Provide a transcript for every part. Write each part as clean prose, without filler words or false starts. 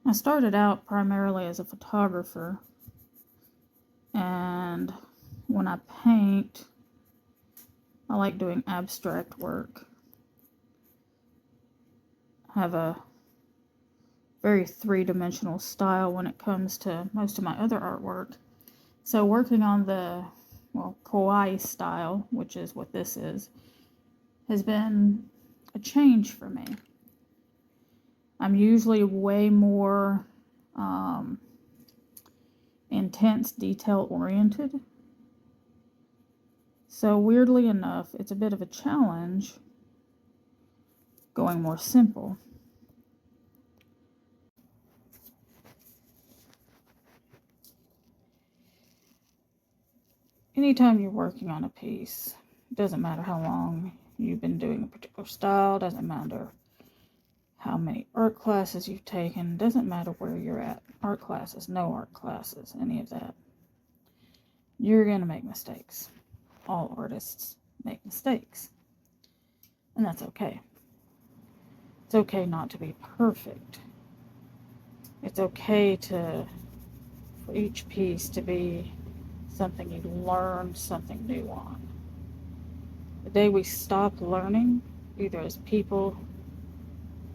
I started out primarily as a photographer, and when I paint, I like doing abstract work. I have a very three-dimensional style when it comes to most of my other artwork. So working on the, kawaii style, which is what this is, has been a change for me. I'm usually way more intense, detail-oriented. So weirdly enough, it's a bit of a challenge going more simple. Anytime you're working on a piece, it doesn't matter how long you've been doing a particular style, doesn't matter how many art classes you've taken, doesn't matter where you're at, art classes, no art classes, any of that. You're going to make mistakes. All artists make mistakes. And that's okay. It's okay not to be perfect. It's okay for each piece to be something you learn something new on. The day we stop learning, either as people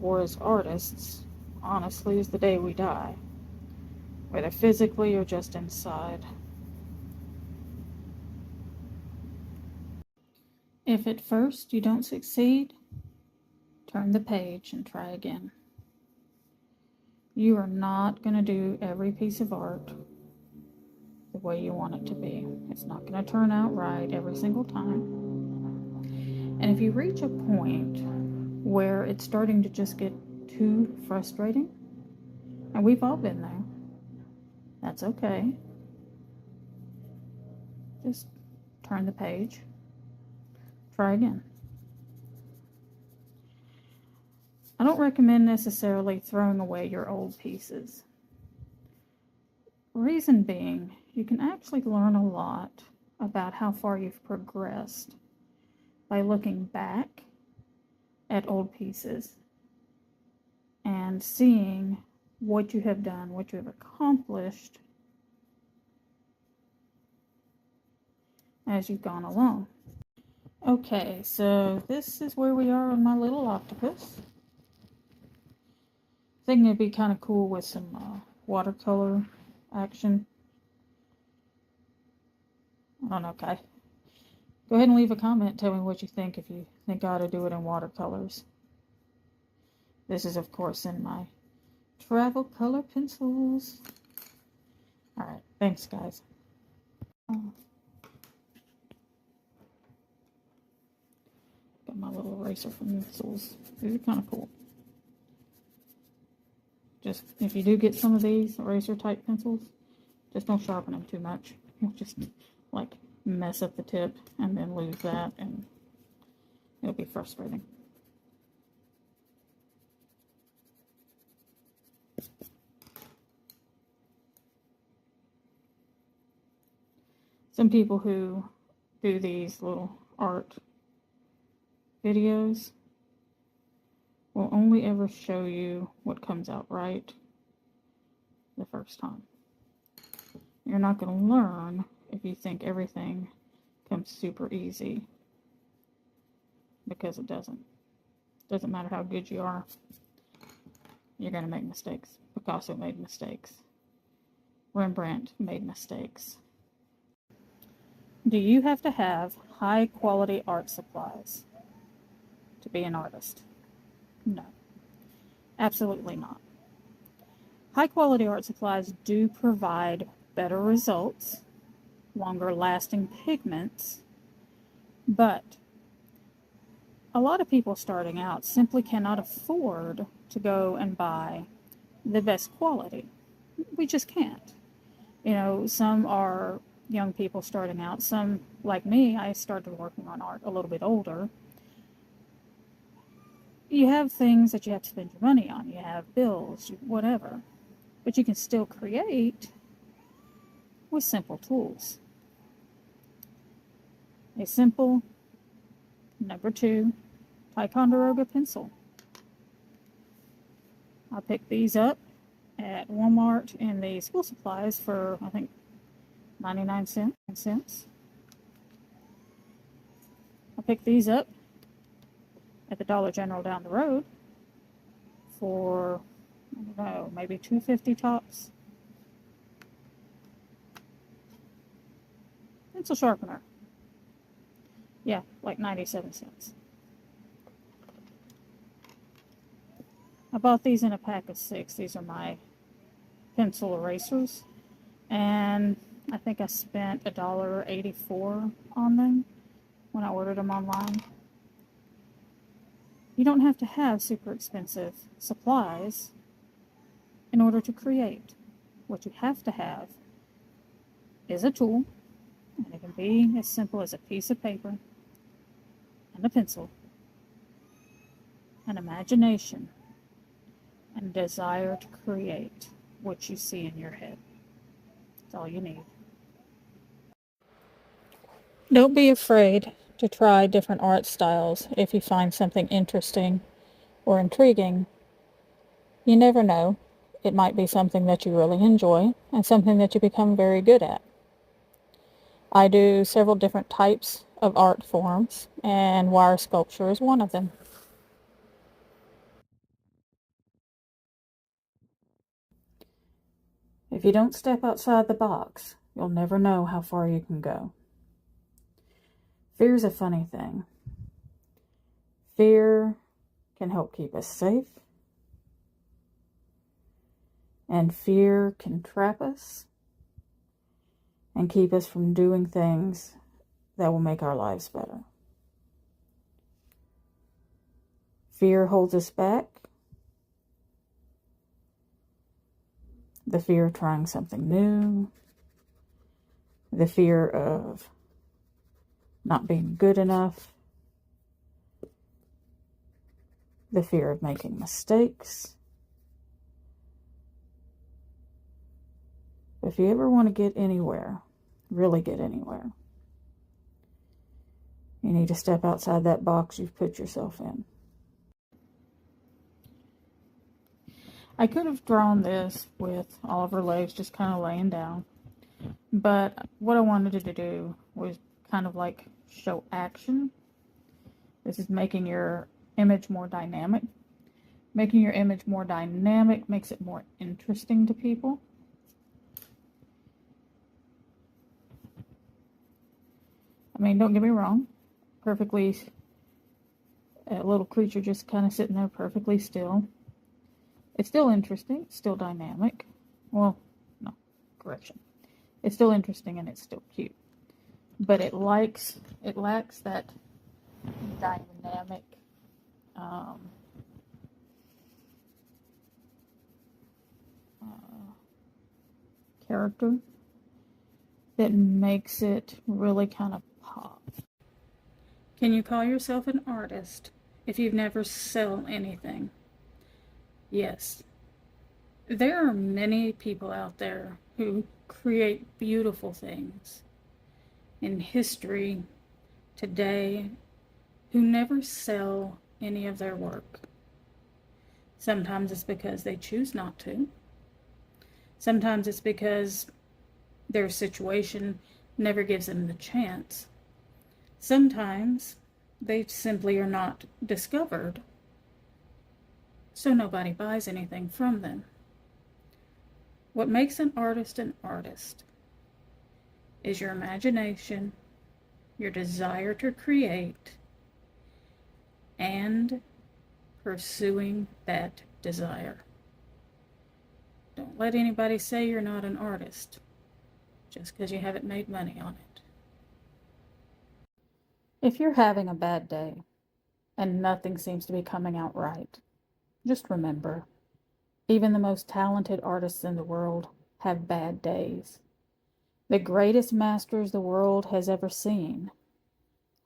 or as artists, honestly, is the day we die, whether physically or just inside. If at first you don't succeed, turn the page and try again. You are not going to do every piece of art the way you want it to be. It's not going to turn out right every single time. And if you reach a point where it's starting to just get too frustrating, and we've all been there, that's okay. Just turn the page, try again. I don't recommend necessarily throwing away your old pieces. Reason being, you can actually learn a lot about how far you've progressed by looking back at old pieces and seeing what you have done, what you have accomplished as you've gone along. Okay, so this is where we are on my little octopus. I think it'd be kind of cool with some watercolor action. I don't know, Kai. Go ahead and leave a comment. Tell me what you think, if you think I ought to do it in watercolors. This is, of course, in my travel color pencils. Alright, thanks, guys. Got my little eraser from pencils. These are kind of cool. Just, if you do get some of these eraser type pencils, just don't sharpen them too much. You'll just, like, mess up the tip and then lose that, and it'll be frustrating. Some people who do these little art videos will only ever show you what comes out right the first time. You're not going to learn if you think everything comes super easy, because it doesn't. Doesn't matter how good you are, you're going to make mistakes. Picasso made mistakes. Rembrandt made mistakes. Do you have to have high quality art supplies to be an artist? No, absolutely not. High quality art supplies do provide better results, longer lasting pigments, but a lot of people starting out simply cannot afford to go and buy the best quality. We just can't. You know, some are young people starting out. Some, like me, I started working on art a little bit older. You have things that you have to spend your money on. You have bills, whatever. But you can still create with simple tools. A simple number 2 Ticonderoga pencil. I picked these up at at Walmart in the school supplies for, I think, 99 cents. I picked these up at the Dollar General down the road for, I don't know, maybe $2.50 tops. Pencil sharpener. Yeah, like 97 cents. I bought these in a pack of 6. These are my pencil erasers. And I think I spent $1.84 on them when I ordered them online. You don't have to have super expensive supplies in order to create. What you have to have is a tool, and it can be as simple as a piece of paper and a pencil, an imagination, and a desire to create what you see in your head. That's all you need. Don't be afraid to try different art styles if you find something interesting or intriguing. You never know. It might be something that you really enjoy and something that you become very good at. I do several different types of art forms, and wire sculpture is one of them. If you don't step outside the box, you'll never know how far you can go. Fear's a funny thing. Fear can help keep us safe, and fear can trap us and keep us from doing things that will make our lives better. Fear holds us back. The fear of trying something new, the fear of not being good enough, the fear of making mistakes. If you ever want to get anywhere, really get anywhere, you need to step outside that box you've put yourself in. I could have drawn this with all of her legs just kind of laying down, but what I wanted to do was kind of like show action. This is making your image more dynamic. Making your image more dynamic makes it more interesting to people. I mean, don't get me wrong, perfectly, a little creature just kind of sitting there perfectly still. It's still interesting, it's still dynamic. Well, no, correction. It's still interesting and it's still cute. But it lacks that dynamic character that makes it really kind of pop. Can you call yourself an artist if you've never sold anything? Yes. There are many people out there who create beautiful things in history today who never sell any of their work. Sometimes it's because they choose not to. Sometimes it's because their situation never gives them the chance. Sometimes they simply are not discovered, so nobody buys anything from them. What makes an artist is your imagination, your desire to create, and pursuing that desire. Don't let anybody say you're not an artist just because you haven't made money on it. If you're having a bad day and nothing seems to be coming out right, just remember, even the most talented artists in the world have bad days. The greatest masters the world has ever seen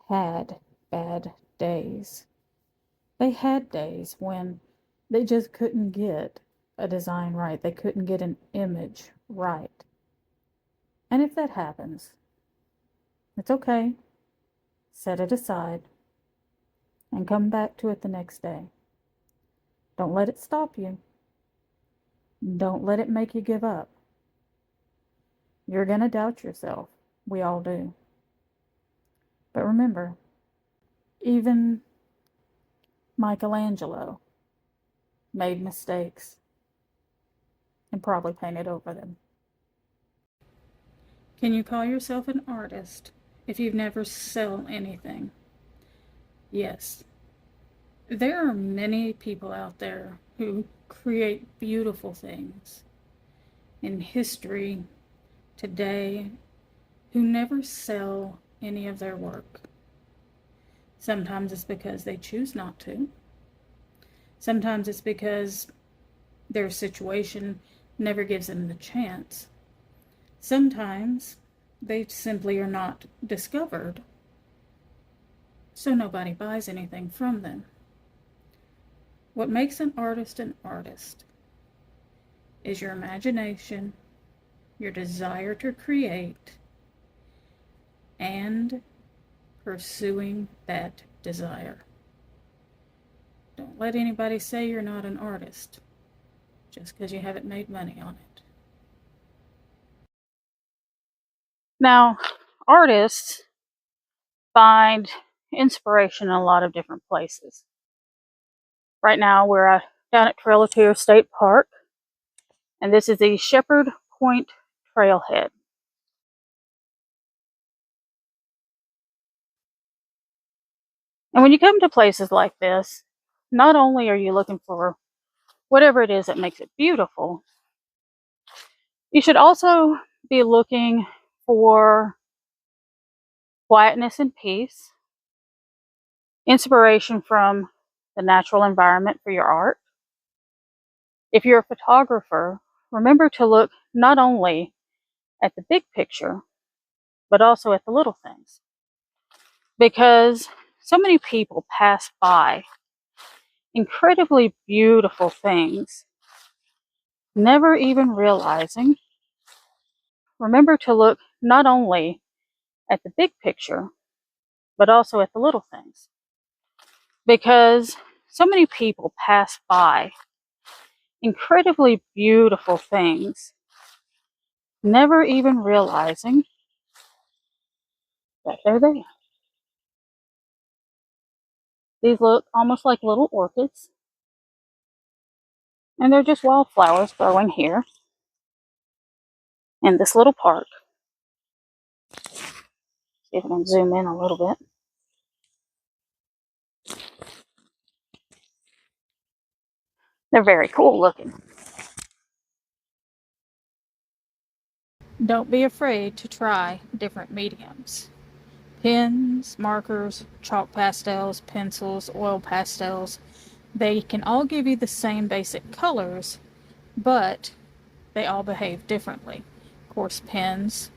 had bad days. They had days when they just couldn't get a design right. They couldn't get an image right. And if that happens, it's okay. Set it aside and come back to it the next day. Don't let it stop you. Don't let it make you give up. You're going to doubt yourself. We all do. But remember, even Michelangelo made mistakes and probably painted over them. Can you call yourself an artist if you've never sell anything? Yes. There are many people out there who create beautiful things in history today who never sell any of their work. Sometimes it's because they choose not to. Sometimes it's because their situation never gives them the chance. Sometimes they simply are not discovered, so nobody buys anything from them. What makes an artist is your imagination, your desire to create, and pursuing that desire. Don't let anybody say you're not an artist just because you haven't made money on it. Now, artists find inspiration in a lot of different places. Right now, we're down at Trail of Tears State Park, and this is the Shepherd Point Trailhead. And when you come to places like this, not only are you looking for whatever it is that makes it beautiful, you should also be looking for quietness and peace, inspiration from the natural environment for your art. If you're a photographer, remember to look not only at the big picture, but also at the little things. Because so many people pass by incredibly beautiful things, never even realizing. Remember to look not only at the big picture, but also at the little things. Because so many people pass by incredibly beautiful things, never even realizing that they're there. These look almost like little orchids, and they're just wildflowers growing here in this little park. See if I can zoom in a little bit. They're very cool looking. Don't be afraid to try different mediums. Pens, markers, chalk pastels, pencils, oil pastels, they can all give you the same basic colors, but they all behave differently. Of course, pens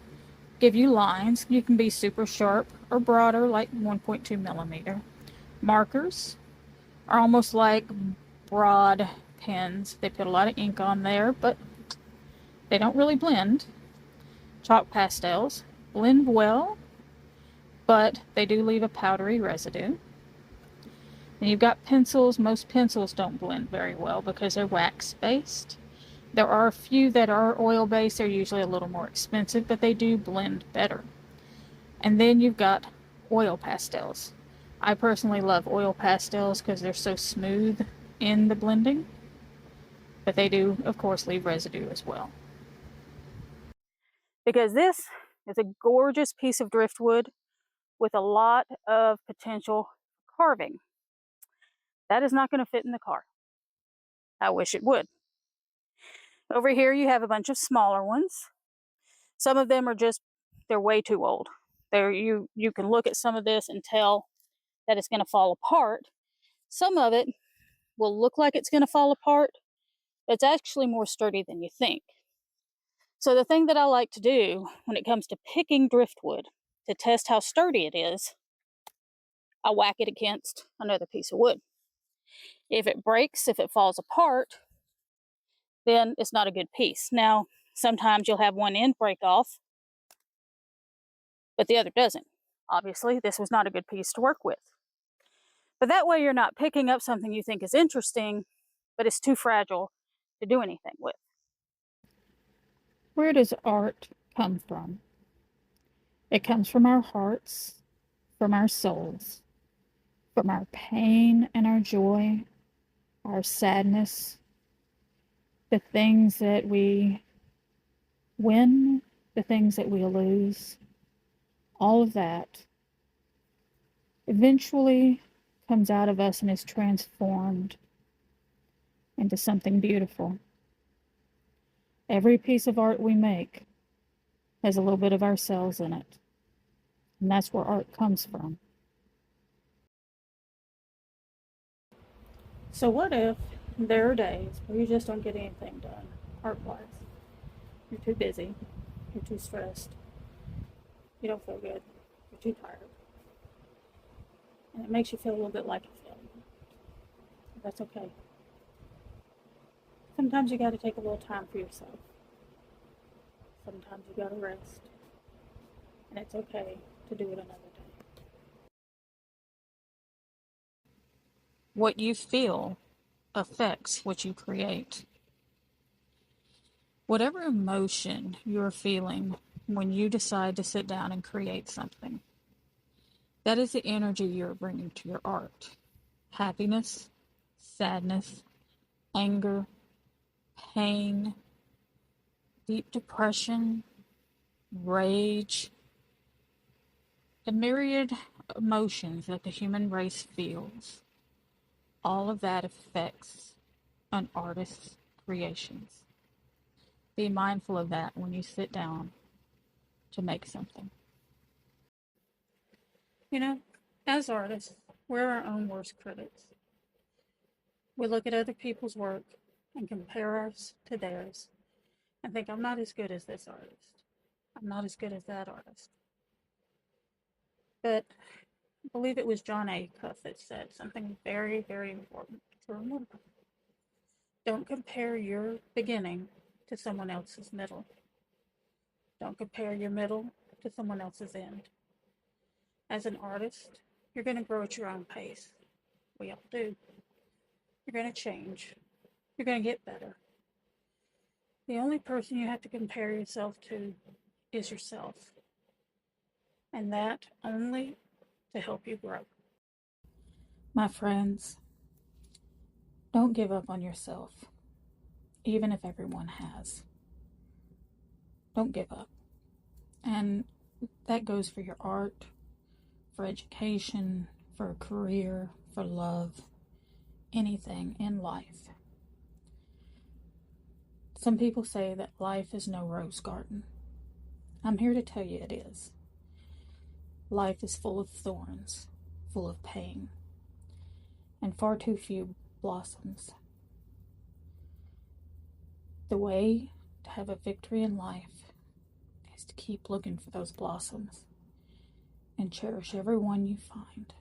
give you lines. You can be super sharp or broader, like 1.2 millimeter. Markers are almost like broad pens. They put a lot of ink on there, but they don't really blend. Chalk pastels blend well, but they do leave a powdery residue. And you've got pencils. Most pencils don't blend very well because they're wax based. There are a few that are oil based. They're usually a little more expensive, but they do blend better. And then you've got oil pastels. I personally love oil pastels because they're so smooth in the blending, but they do, of course, leave residue as well. Because this is a gorgeous piece of driftwood with a lot of potential carving. That is not going to fit in the car. I wish it would. Over here you have a bunch of smaller ones. Some of them are just, they're way too old. You can look at some of this and tell that it's going to fall apart. Some of it will look like it's going to fall apart. It's actually more sturdy than you think. So the thing that I like to do when it comes to picking driftwood to test how sturdy it is, I whack it against another piece of wood. If it breaks, if it falls apart, then it's not a good piece. Now, sometimes you'll have one end break off, but the other doesn't. Obviously, this was not a good piece to work with. But that way you're not picking up something you think is interesting, but it's too fragile to do anything with. Where does art come from? It comes from our hearts, from our souls, from our pain and our joy, our sadness, the things that we win, the things that we lose, all of that eventually comes out of us and is transformed into something beautiful. Every piece of art we make has a little bit of ourselves in it, and that's where art comes from. So what if there are days where you just don't get anything done art-wise? You're too busy, you're too stressed, you don't feel good, you're too tired, and it makes you feel a little bit like a failure. That's okay. Sometimes you got to take a little time for yourself. Sometimes you got to rest, and it's okay to do it another day. What you feel affects what you create. Whatever emotion you're feeling when you decide to sit down and create something, that is the energy you're bringing to your art. Happiness, sadness, anger, pain, deep depression, rage, the myriad emotions that the human race feels, all of that affects an artist's creations. Be mindful of that when you sit down to make something. You know, as artists, we're our own worst critics. We look at other people's work and compare ours to theirs and think, I'm not as good as this artist. I'm not as good as that artist. But I believe it was John A. Cuff that said something very, very important to remember. Don't compare your beginning to someone else's middle. Don't compare your middle to someone else's end. As an artist, you're going to grow at your own pace. We all do. You're going to change. You're going to get better. The only person you have to compare yourself to is yourself. And that only to help you grow. My friends, don't give up on yourself, even if everyone has. Don't give up. And that goes for your art, for education, for a career, for love, anything in life. Some people say that life is no rose garden. I'm here to tell you it is. Life is full of thorns, full of pain, and far too few blossoms. The way to have a victory in life is to keep looking for those blossoms and cherish every one you find.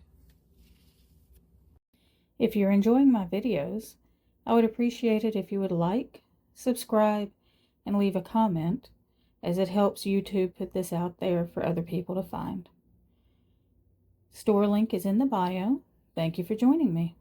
If you're enjoying my videos, I would appreciate it if you would like, subscribe, and leave a comment, as it helps YouTube put this out there for other people to find. Store link is in the bio. Thank you for joining me.